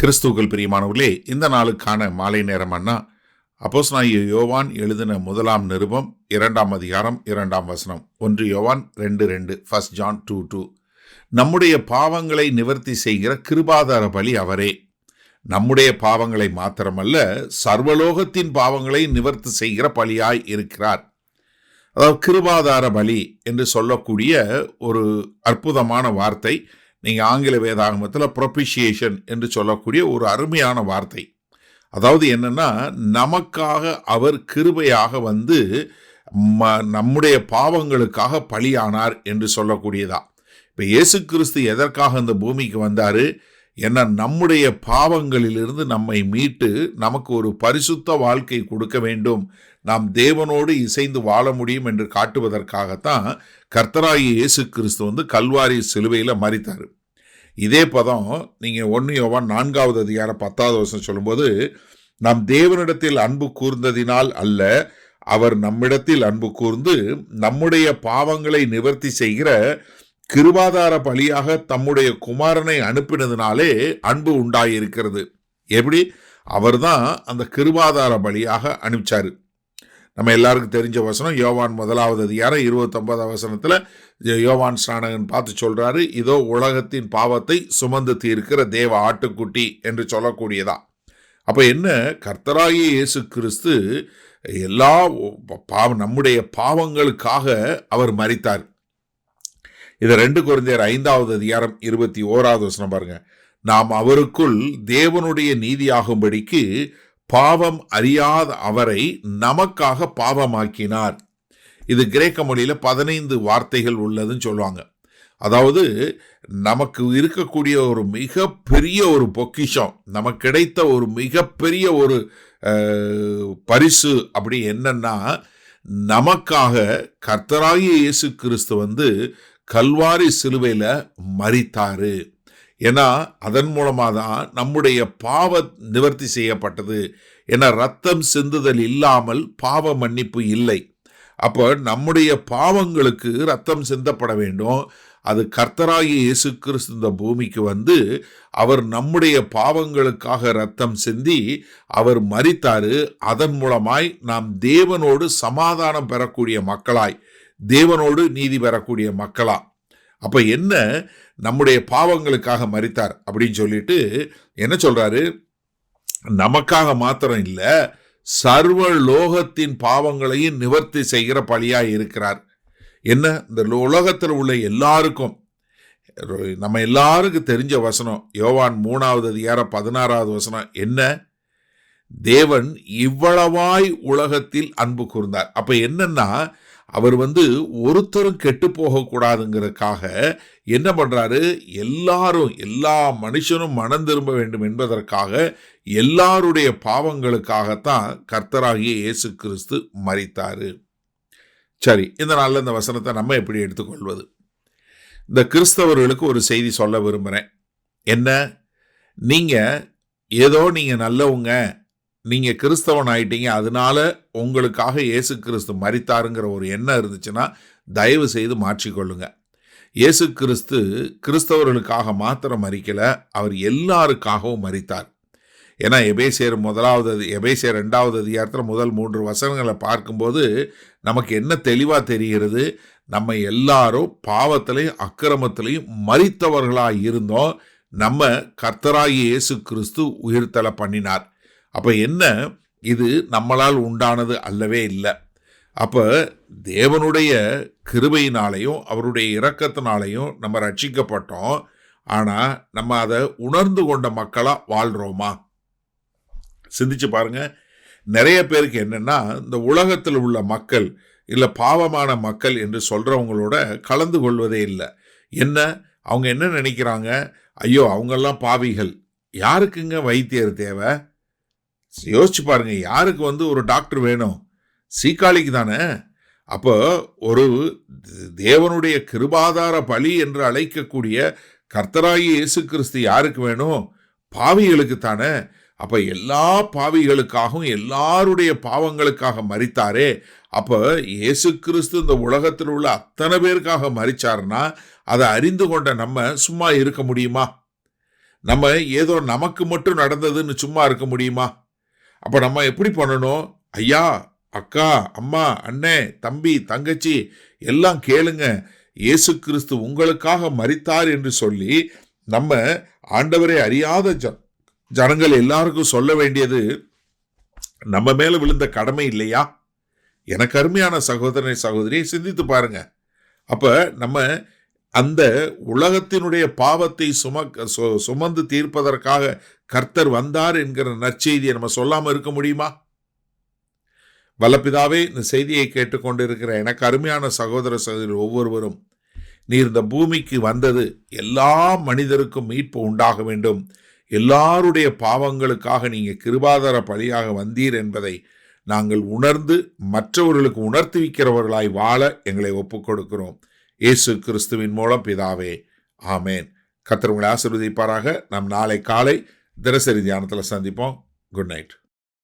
கிறிஸ்துவுக்குள் பிரியமானவர்களே, இந்த நாளுக்கான மாலை நேரம் அண்ணா அப்போஸ்தலனாகிய யோவான் எழுதின முதலாம் நிருபம் 2ஆம் அதிகாரம் 2ஆம் வசனம். 1 யோவான் 2:2, 1 John 2:2. நம்முடைய பாவங்களை நிவர்த்தி செய்கிற கிருபாதார பலி அவரே. நம்முடைய பாவங்களை மாத்திரமல்ல, சர்வலோகத்தின் பாவங்களை நிவர்த்தி செய்கிற பலியாய் இருக்கிறார். அதாவது கிருபாதார பலி என்று சொல்லக்கூடிய ஒரு அற்புதமான வார்த்தை. நீங்கள் ஆங்கில வேதாகமத்தில் ப்ரொபிஷியேஷன் என்று சொல்லக்கூடிய ஒரு அருமையான வார்த்தை. அதாவது என்னன்னா, நமக்காக அவர் கிருபையாக வந்து நம்முடைய பாவங்களுக்காக பலியானார் என்று சொல்லக்கூடியதா. இப்போ இயேசு கிறிஸ்து எதற்காக இந்த பூமிக்கு வந்தார்? ஏன்னா நம்முடைய பாவங்களிலிருந்து நம்மை மீட்டு நமக்கு ஒரு பரிசுத்த வாழ்க்கை கொடுக்க வேண்டும், நாம் தேவனோடு இசைந்து வாழ முடியும் என்று காட்டுவதற்காகத்தான் கர்த்தராகிய இயேசு கிறிஸ்து வந்து கல்வாரி சிலுவையில் மரித்தார். இதே பதம் நீங்கள் 1 யோவான் 4ஆவது அதிகாரம் 10ஆவது வசனம் சொல்லும்போது, நாம் தேவனிடத்தில் அன்பு கூர்ந்ததினால் அல்ல, அவர் நம்மிடத்தில் அன்பு கூர்ந்து நம்முடைய பாவங்களை நிவர்த்தி செய்கிற கிருபாதார பலியாக தம்முடைய குமாரனை அனுப்பினதினாலே அன்பு உண்டாயிருக்கிறது. எப்படி? அவர் தான் அந்த கிருபாதார பலியாக அனுப்பிச்சாரு. நம்ம எல்லாருக்கும் தெரிஞ்ச வசனம் யோவான் 1ஆவது அதிகாரம் 29ஆவது வசனத்தில் யோவான் ஸ்நானகன் பார்த்து சொல்றாரு, இதோ உலகத்தின் பாவத்தை சுமந்து தீர்க்கிற தேவ ஆட்டுக்குட்டி என்று சொல்லக்கூடியதா. அப்போ என்ன? கர்த்தராகிய இயேசு கிறிஸ்து எல்லா நம்முடைய பாவங்களுக்காக அவர் மரித்தார். இதை 2 கொரிந்தியர் 5ஆவது அதிகாரம் 21ஆவது வசனம் பாருங்க. நாம் அவருக்குள் தேவனுடைய நீதியாகும்படிக்கு பாவம் அறியாத அவரை நமக்காக பாவமாக்கினார். இது கிரேக்க மொழியில் 15 வார்த்தைகள் உள்ளதுன்னு சொல்லுவாங்க. அதாவது நமக்கு இருக்கக்கூடிய ஒரு மிகப்பெரிய ஒரு பொக்கிஷம், நமக்கு கிடைத்த ஒரு மிகப்பெரிய ஒரு பரிசு அப்படி என்னன்னா, நமக்காக கர்த்தராகிய இயேசு கிறிஸ்து வந்து கல்வாரி சிலுவையில் மரித்தாரு. ஏன்னா அதன் மூலமாக தான் நம்முடைய பாவ நிவர்த்தி செய்யப்பட்டது. ஏன்னா ரத்தம் சிந்துதல் இல்லாமல் பாவ மன்னிப்பு இல்லை. அப்போ நம்முடைய பாவங்களுக்கு ரத்தம் சிந்தப்பட வேண்டும். அது கர்த்தராகிய இயேசு கிறிஸ்து இந்த பூமிக்கு வந்து அவர் நம்முடைய பாவங்களுக்காக ரத்தம் சிந்தி அவர் மரித்தாரு. அதன் மூலமாய் நாம் தேவனோடு சமாதானம் பெறக்கூடிய மக்களாய், தேவனோடு நீதி பெறக்கூடிய மக்களா. அப்போ என்ன? நம்முடைய பாவங்களுக்காக மரித்தார் அப்படின்னு சொல்லிட்டு என்ன சொல்றாரு? நமக்காக மாத்திரம் இல்லை, சர்வ லோகத்தின் பாவங்களையும் நிவர்த்தி செய்கிற பலியாய் இருக்கிறார். என்ன? இந்த உலகத்தில் உள்ள எல்லாருக்கும், நம்ம எல்லாருக்கும் தெரிஞ்ச வசனம் யோவான் 3ஆவது அதிகாரம் 16ஆவது வசனம் என்ன? தேவன் இவ்வளவாய் உலகத்தில் அன்பு கூர்ந்தார். அப்ப என்னன்னா, அவர் வந்து ஒருத்தரும் கெட்டு போகக்கூடாதுங்கிறதுக்காக என்ன பண்றாரு? எல்லாரும், எல்லா மனுஷனும் மனம் திரும்ப வேண்டும் என்பதற்காக எல்லாருடைய பாவங்களுக்காகத்தான் கர்த்தராகிய இயேசு கிறிஸ்து மரித்தாரு. சரி, இந்த நாளில் இந்த வசனத்தை நம்ம எப்படி எடுத்துக்கொள்வது? இந்த கிறிஸ்தவர்களுக்கு ஒரு செய்தி சொல்ல விரும்புகிறேன். என்ன? நீங்கள் நல்லவங்க, நீங்கள் கிறிஸ்தவன் ஆயிட்டீங்க, அதனால உங்களுக்காக இயேசு கிறிஸ்து மரித்தாருங்கிற ஒரு எண்ணம் இருந்துச்சுன்னா தயவு செய்து மாற்றிக்கொள்ளுங்க. இயேசு கிறிஸ்து கிறிஸ்தவர்களுக்காக மாத்திரம் மரிக்கலை, அவர் எல்லாருக்காகவும் மரித்தார். ஏன்னா எபேசியர் 2ஆவது அதிகாரத்தில் முதல் 3 வசனங்களை பார்க்கும்போது நமக்கு என்ன தெளிவாக தெரிகிறது? நம்ம எல்லாரும் பாவத்திலையும் அக்கிரமத்திலையும் மரித்தவர்களாக இருந்தோம். நம்ம கர்த்தராகிய இயேசு கிறிஸ்து உயிர்த்தெழ பண்ணினார். அப்போ என்ன? இது நம்மளால் உண்டானது அல்லவே இல்லை. அப்போ தேவனுடைய கிருபையினாலையும் அவருடைய இரக்கத்தினாலையும் நம்ம ரட்சிக்கப்பட்டோம். ஆனால் நம்ம அதை உணர்ந்து கொண்ட மக்களாக வாழ்கிறோமா? சிந்திச்சு பாருங்க. நிறைய பேருக்கு என்னன்னா, இந்த உலகத்தில் உள்ள மக்கள் இல்லை பாவமான மக்கள் என்று சொல்கிறவங்களோட கலந்து கொள்வதே இல்லை. என்ன? அவங்க என்ன நினைக்கிறாங்க? ஐயோ, அவங்கெல்லாம் பாவிகள், யாருக்குங்க வைத்தியர் தேவை? யோசிச்சு பாருங்க. யாருக்கு வந்து ஒரு டாக்டர் வேணும்? சீக்காளிக்கு தானே. அப்போ ஒரு தேவனுடைய கிருபாதார பலி என்று அழைக்கக்கூடிய கர்த்தராகிய இயேசு கிறிஸ்து யாருக்கு வேணும்? பாவிகளுக்கு தானே. அப்போ எல்லா பாவிகளுக்காகவும் எல்லாருடைய பாவங்களுக்காக மரித்தாரே. அப்போ இயேசு கிறிஸ்து இந்த உலகத்தில் உள்ள அத்தனை பேருக்காக மரிச்சாருன்னா அதை அறிந்து கொண்ட நம்ம சும்மா இருக்க முடியுமா? நம்ம ஏதோ நமக்கு மட்டும் நடந்ததுன்னு சும்மா இருக்க முடியுமா? அப்ப நம்ம எப்படி பண்ணணும்? ஐயா, அக்கா, அம்மா, அண்ணே, தம்பி, தங்கச்சி எல்லாம் கேளுங்க, இயேசு கிறிஸ்து உங்களுக்காக மரித்தார் என்று சொல்லி நம்ம ஆண்டவரை அறியாத ஜனங்கள் எல்லாருக்கும் சொல்ல வேண்டியது நம்ம மேல விழுந்த கடமை இல்லையா? எனக்கு அருமையான சகோதரனை சகோதரியை சிந்தித்து பாருங்க. அப்ப நம்ம அந்த உலகத்தினுடைய பாவத்தை சுமந்து தீர்ப்பதற்காக கர்த்தர் வந்தார் என்கிற நற்செய்தியை நம்ம சொல்லாம இருக்க முடியுமா? வல்லபிதாவே, இந்த செய்தியை கேட்டுக்கொண்டிருக்கிற எனக்கு அருமையான சகோதர சகோதரி ஒவ்வொருவரும், நீர் இந்த பூமிக்கு வந்தது எல்லா மனிதருக்கும் மீட்பு உண்டாக வேண்டும், எல்லாருடைய பாவங்களுக்காக நீங்க கிருபாதார பலியாக வந்தீர் என்பதை நாங்கள் உணர்ந்து மற்றவர்களுக்கு உணர்த்துவிக்கிறவர்களாய் வாழ எங்களை ஒப்புக் கொடுக்கிறோம். இயேசு கிறிஸ்துவின் மூலம் பிதாவே, ஆமேன். கர்த்தர் உங்களை ஆசீர்வதிப்பாராக. நாம் நாளை காலை தினசரி தியானத்தில் சந்திப்போம். Good night.